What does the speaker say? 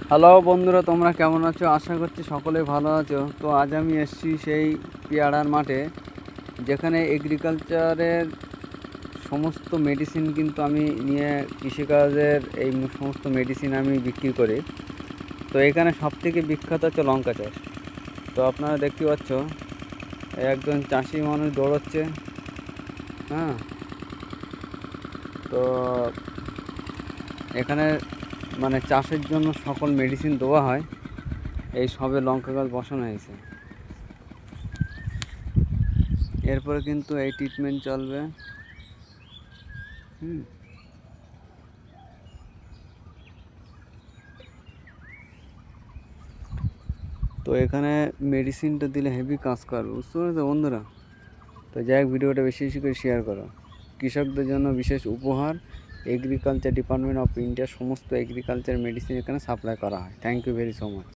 Hello বন্ধুরা, তোমরা কেমন আছো? আশা করছি সকলে ভালো আছো। তো আজ আমি এসেছি সেই পেয়ারার মাঠে, যেখানে এগ্রিকালচারের সমস্ত মেডিসিন কিন্তু আমি নিয়ে কৃষিকাজের এই সমস্ত মেডিসিন আমি বিক্রি করি। তো এখানে সবথেকে বিখ্যাত হচ্ছে লঙ্কা চাষ। তো আপনারা দেখতে পাচ্ছ, একজন চাষি মানুষ দৌড়চ্ছে। হ্যাঁ, তো এখানে মানে চাষের জন্য সকল মেডিসিন দেওয়া হয়। এই সবে লঙ্কা গাছ বসানো হয়েছে, এরপরে কিন্তু এই ট্রিটমেন্ট চলবে। হুম। তো এখানে মেডিসিনটা দিলে হেভি কাজ করবে, বুঝতে পেরেছো বন্ধুরা? তো যাই হোক, ভিডিওটা বেশি বেশি করে শেয়ার করো। কৃষকদের জন্য বিশেষ উপহার, এগ্রিকালচার ডিপার্টমেন্ট অফ ইন্ডিয়ার সমস্ত এগ্রিকালচার মেডিসিন এখানে সাপ্লাই করা হয়। Thank you very so much.